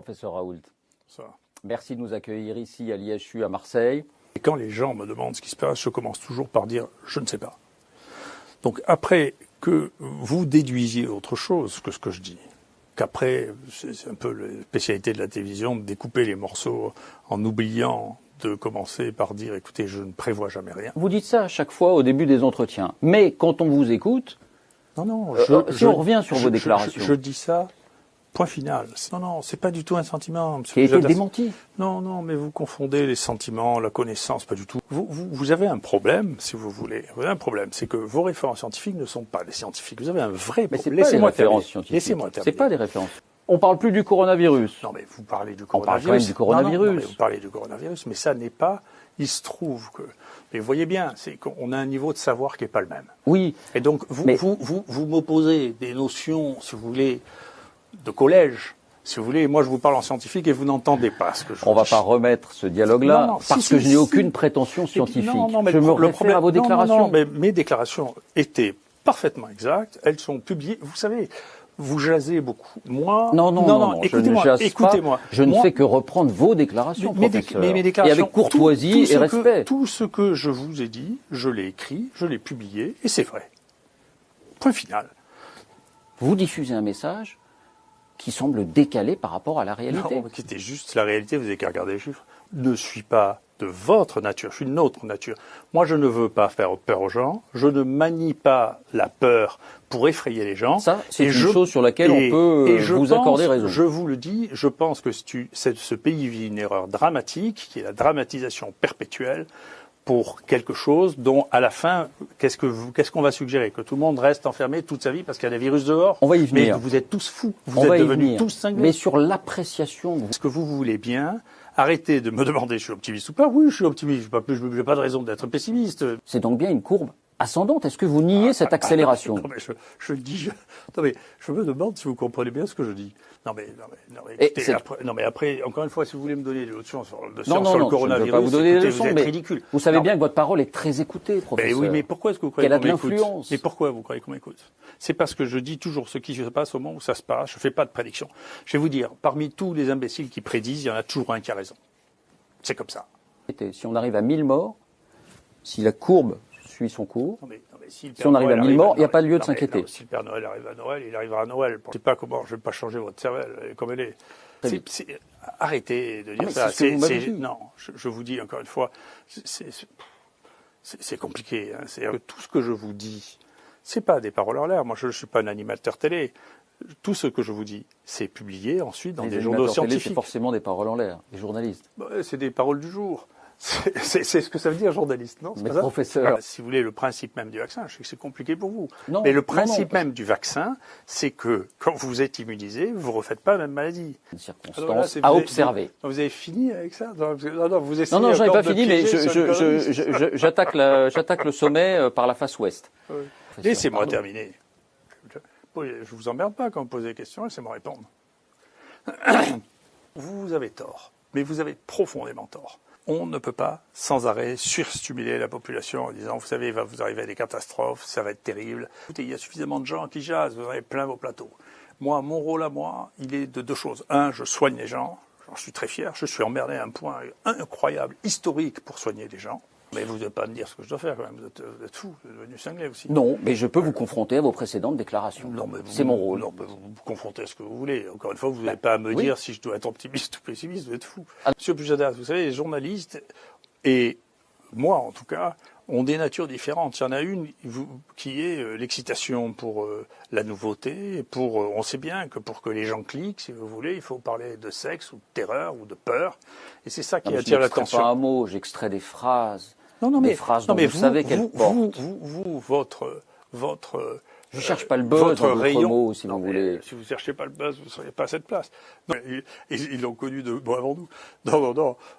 Professeur Raoult, Ça. merci de nous accueillir ici à l'IHU à Marseille. Et quand les gens me demandent ce qui se passe, je commence toujours par dire « je ne sais pas ». Donc après que vous déduisiez autre chose que ce que je dis, qu'après, c'est un peu la spécialité de la télévision, de découper les morceaux en oubliant de commencer par dire « écoutez, je ne prévois jamais rien ». Vous dites ça à chaque fois au début des entretiens. Mais quand on vous écoute, Non, si on revient sur vos déclarations. Je dis ça, point final. Non, c'est pas du tout un sentiment. Qui a été démenti. Non, mais vous confondez les sentiments, la connaissance, pas du tout. Vous avez un problème, si vous voulez. Vous avez un problème, c'est que vos références scientifiques ne sont pas des scientifiques. Vous avez un vrai problème. Laissez-moi terminer. Laissez-moi terminer. C'est pas des références. On parle plus du coronavirus. Non, mais vous parlez du On parle coronavirus. quand même du coronavirus. Non, mais vous parlez du coronavirus, mais ça n'est pas. Il se trouve que. Mais vous voyez bien, c'est qu'on a un niveau de savoir qui n'est pas le même. Oui. Et donc, vous m'opposez des notions, si vous voulez, de collège. Si vous voulez, moi je vous parle en scientifique et vous n'entendez pas ce que je vous dis. On ne va pas remettre ce dialogue-là parce que je n'ai aucune prétention scientifique. Mais je me réfère à vos déclarations. Non, mais mes déclarations étaient parfaitement exactes. Elles sont publiées. Vous savez, vous jasez beaucoup. Moi, non, écoutez-moi. Je ne fais que reprendre vos déclarations, professeur. Mais mes déclarations, et avec courtoisie et respect. Tout ce que je vous ai dit, je l'ai écrit, je l'ai publié, et c'est vrai. Point final. Vous diffusez un message qui semble décalé par rapport à la réalité. Non, qui était juste la réalité, vous n'avez qu'à regarder les chiffres. Ne suis pas de votre nature, je suis de notre nature. Moi, je ne veux pas faire peur aux gens, je ne manie pas la peur pour effrayer les gens. Ça, c'est une chose sur laquelle on peut vous accorder raison. Je vous le dis, je pense que ce pays vit une erreur dramatique, qui est la dramatisation perpétuelle, pour quelque chose dont, à la fin, qu'est-ce qu'on va suggérer? Que tout le monde reste enfermé toute sa vie parce qu'il y a des virus dehors? On va y venir. Mais vous êtes tous fous. Vous êtes devenus tous cinglés. Mais sur l'appréciation... Est-ce que vous voulez bien arrêter de me demander si je suis optimiste ou pas? Oui, je suis optimiste. Je n'ai pas de raison d'être pessimiste. C'est donc bien une courbe ascendante. Est-ce que vous niez cette accélération? Non, mais je dis... Non, mais je me demande si vous comprenez bien ce que je dis. Non, mais après, encore une fois, si vous voulez me donner des leçons sur le coronavirus, je ne veux pas vous donner des leçons, vous êtes mais ridicule. Vous savez bien que votre parole est très écoutée, professeur. Oui, mais pourquoi est-ce que vous croyez qu'on m'écoute? Quelle a de l'influence? Mais pourquoi vous croyez qu'on m'écoute? C'est parce que je dis toujours ce qui se passe au moment où ça se passe. Je ne fais pas de prédiction. Je vais vous dire, parmi tous les imbéciles qui prédisent, il y en a toujours un qui a raison. C'est comme ça. Si on arrive à 1000 morts, si la courbe suit son cours, si on arrive à 1000 morts, il n'y a pas lieu de s'inquiéter. Si le Père Noël arrive à Noël, il arrivera à Noël. Je ne sais pas comment, je ne vais pas changer votre cervelle comme elle est. Arrêtez de dire ça. Non, je vous dis encore une fois, c'est compliqué. Hein. C'est tout ce que je vous dis, c'est pas des paroles en l'air. Moi, je ne suis pas un animateur télé. Tout ce que je vous dis, c'est publié ensuite dans des journaux scientifiques. C'est forcément des paroles en l'air, les journalistes. C'est des paroles du jour. C'est ce que ça veut dire, journaliste, non? Mais professeur... Si vous voulez, le principe même du vaccin, je sais que c'est compliqué pour vous. Mais le principe même du vaccin, c'est que quand vous êtes immunisé, vous ne refaites pas la même maladie. Une circonstance à observer. Vous avez fini avec ça? Non, j'en ai pas fini, mais j'attaque le sommet par la face ouest. Oui. Laissez-moi terminer. Je vous emmerde pas quand vous posez des questions, laissez-moi répondre. Vous avez tort, mais vous avez profondément tort. On ne peut pas sans arrêt surstimuler la population en disant, vous savez, il va vous arriver des catastrophes, ça va être terrible. Écoutez, il y a suffisamment de gens qui jasent, vous en avez plein vos plateaux. Moi, mon rôle à moi, il est de deux choses. Un, je soigne les gens, j'en suis très fier, je suis emmerdé à un point incroyable, historique pour soigner les gens. Mais vous ne devez pas me dire ce que je dois faire quand même, vous êtes fou, vous êtes devenu cinglé aussi. Non, mais je peux vous confronter à vos précédentes déclarations. C'est mon rôle. Non, mais vous vous confrontez à ce que vous voulez. Encore une fois, vous n'avez pas à me dire si je dois être optimiste ou pessimiste, vous êtes fou. Monsieur Pujadas, vous savez, les journalistes, et moi en tout cas, ont des natures différentes. Il y en a une qui est l'excitation pour la nouveauté, on sait bien que pour que les gens cliquent, si vous voulez, il faut parler de sexe ou de terreur ou de peur. Et c'est ça qui attire l'attention. Je n'extrais pas un mot, j'extrais des phrases. Des phrases dont vous savez qu'elles portent. Je cherche pas le buzz votre dans rayon, mots, si vous voulez. Si vous cherchez pas le buzz, vous ne seriez pas à cette place. Non, ils l'ont connu avant nous.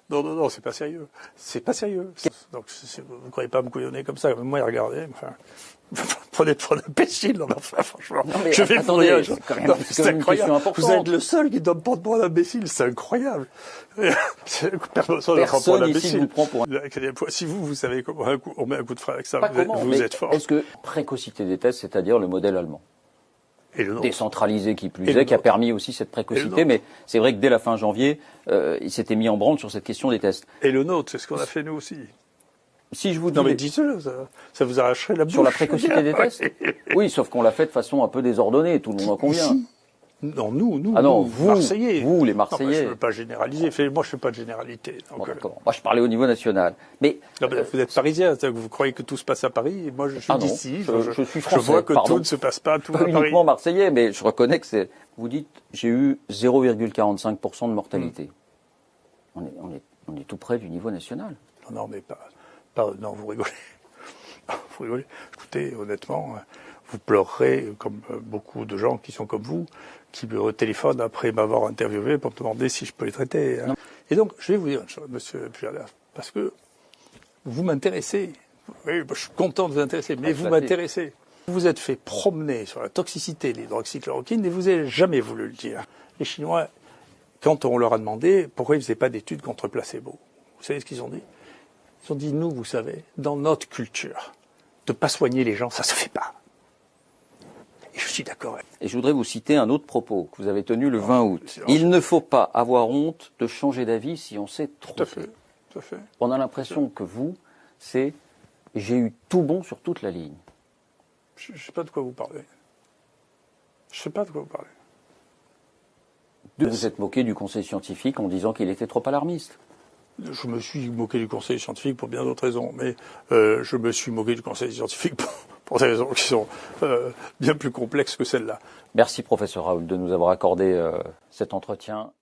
Non, c'est pas sérieux. C'est pas sérieux. Donc, vous ne croyez pas me couillonner comme ça. Moi, regardez, enfin, prenez pour imbécile, enfin, franchement. Je vais vous dire, c'est incroyable. Vous êtes le seul qui donne pas de moi d'imbécile, c'est incroyable. Personne ici ne vous prend pour un... Si vous savez comment on met un coup de frein avec ça, vous êtes fort. Est-ce que précocité des tests, c'est-à-dire le modèle allemand? décentralisé qui plus est, qui a permis aussi cette précocité. Mais c'est vrai que dès la fin janvier, il s'était mis en branle sur cette question des tests. Et le nôtre, c'est ce qu'on a fait nous aussi. Si je vous dis... Non mais dites-le, ça vous arracherait la bouche. Sur la précocité des tests. Oui, sauf qu'on l'a fait de façon un peu désordonnée, tout le monde en convient. Non, nous, ah non, vous, Marseillais. Vous, les Marseillais. Non, je ne veux pas généraliser. Moi, je ne fais pas de généralité. Donc, bon, d'accord. Moi, je parlais au niveau national. Mais non, vous êtes parisien, vous croyez que tout se passe à Paris. Et moi, je suis d'ici. Je suis français. Je vois que tout ne se passe pas tout à Paris. Pas uniquement marseillais, mais je reconnais que c'est. Vous dites, j'ai eu 0,45% de mortalité. On est tout près du niveau national. Non, mais pas. Non, vous rigolez. Vous rigolez. Écoutez, honnêtement, vous pleurerez comme beaucoup de gens qui sont comme vous, qui me téléphonent après m'avoir interviewé pour me demander si je peux les traiter. Hein. Et donc, je vais vous dire une chose, monsieur Pujadas, parce que vous m'intéressez. Oui, je suis content de vous intéresser, mais vous m'intéressez. Vous vous êtes fait promener sur la toxicité de l'hydroxychloroquine et vous n'avez jamais voulu le dire. Les Chinois, quand on leur a demandé pourquoi ils ne faisaient pas d'études contre placebo, vous savez ce qu'ils ont dit? Ils ont dit, nous, vous savez, dans notre culture, de ne pas soigner les gens, ça ne se fait pas. Et je suis d'accord. Et je voudrais vous citer un autre propos que vous avez tenu le 20 août. Il ne faut pas avoir honte de changer d'avis si on s'est trompé. Tout à fait. On a l'impression que vous, c'est j'ai eu tout bon sur toute la ligne. Je ne sais pas de quoi vous parlez. Je ne sais pas de quoi vous parlez. Vous vous êtes moqué du conseil scientifique en disant qu'il était trop alarmiste. Je me suis moqué du conseil scientifique pour bien d'autres raisons, mais je me suis moqué du conseil scientifique pour des raisons qui sont bien plus complexes que celles-là. Merci professeur Raoult de nous avoir accordé cet entretien.